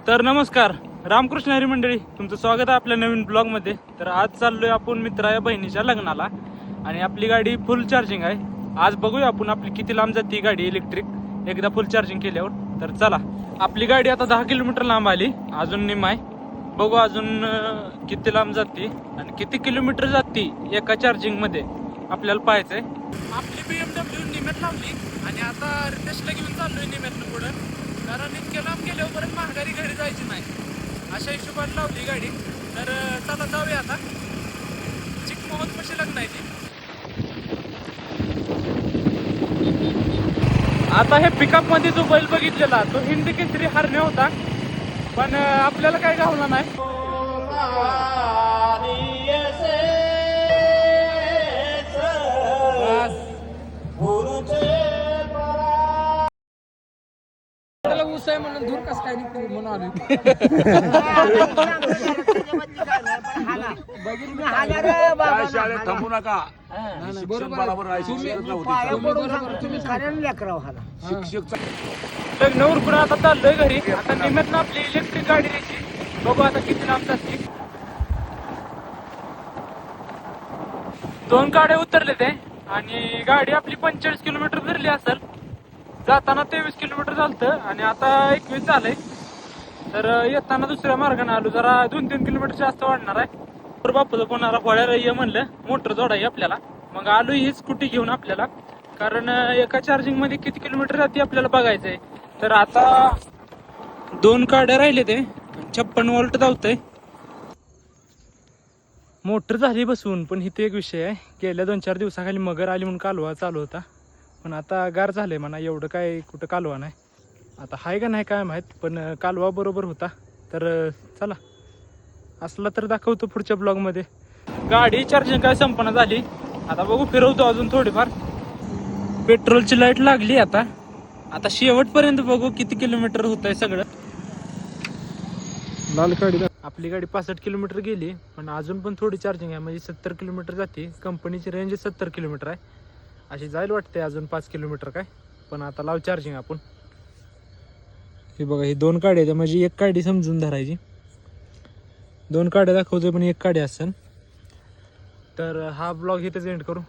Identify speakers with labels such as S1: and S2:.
S1: तर नमस्कार, रामकृष्ण हरी मंडळी, तुमचं स्वागत आहे आपल्या नवीन ब्लॉगमध्ये. तर आज चाललोय आपण मित्राच्या बहिणीच्या लग्नाला आणि आपली गाडी फुल चार्जिंग आहे. आज बघूया आपण आपली किती लांब जाते गाडी इलेक्ट्रिक एकदा फुल चार्जिंग केल्यावर. तर चला, आपली गाडी आता 10 किलोमीटर लांब आली, अजून निम आहे. बघू अजून किती लांब जाते आणि किती किलोमीटर जाते एका चार्जिंगमध्ये आपल्याला पाहायचंय. आपली BMW निम्यात लावली आणि आता रितेशला घेऊन चाललोय निम्यातनं पुढं, कारण इतक्या लांब गेल्यावर परत महागारी घरी जायची नाही, अशा हिशोबाने लावली गाडी. तर चला जाऊया आता. चिकमोहन कशी लग्न आहे ती. आता हे पिकअप मध्ये जो बैल बघितलेला तो हिंदी केसरी हरणे होता, पण आपल्याला काय गावला नाही.
S2: ऊस आहे म्हणून दूर कसं काय निघते म्हणून आलो.
S3: शाळेत थांबू नका. शिक्षक
S1: लग्न उरकून आता चाललोय घरी. आता निम्यात ना आपली इलेक्ट्रिक गाडी द्यायची. बघू आता किती लांब जाते. 2 गाड्या उतरले ते आणि गाडी आपली 45 किलोमीटर फिरली असेल. जाताना 23 किलोमीटर झालतं आणि आता 21 झालंय. तर येताना दुसऱ्या मार्गाने आलो, जरा 2-3 किलोमीटर जास्त वाढणार आहे. तर बापूचं फोन आला, फळ्याला ये म्हणलं, मोटर जोडाय आपल्याला. मग आलो ही स्कूटी घेऊन आपल्याला, कारण एका चार्जिंग मध्ये किती किलोमीटर जाते आपल्याला बघायचंय. तर आता 2 गाड्या राहिले ते 56 वोल्ट धावतंय. मोटर झाली बसवून, पण इथे एक विषय आहे. गेल्या 2-4 दिवसाखाली मगर आली म्हणून कालवा चालू होता, पण आता गार झालंय म्हणा, एवढं काय कुठं कालवा नाही. आता हाय का नाही काय माहीत, पण कालवा बरोबर होता. तर चला, असला तर दाखवतो पुढच्या ब्लॉगमध्ये. गाडी चार्जिंग काय संपन्न झाली, आता बघू फिरवतो अजून थोडीफार. पेट्रोलची लाईट लागली आता. आता शेवटपर्यंत बघू किती किलोमीटर होत आहे सगळं.
S2: लाल गाडी
S1: आपली गाडी 65 किलोमीटर गेली, पण अजून पण थोडी चार्जिंग आहे, म्हणजे 70 किलोमीटर जाते. कंपनीची रेंज 70 किलोमीटर आहे. अशी जायला वाटते अजून 5 किलोमीटर काय. पण आता लाव चार्जिंग आपण. हे बघा, ही 2 गाड्या आहेत, म्हणजे एक गाडी समजून धरायची. 2 गाड्या दाखवतोय पण एक गाडी असेल. तर हा ब्लॉग इथेच एंड करू.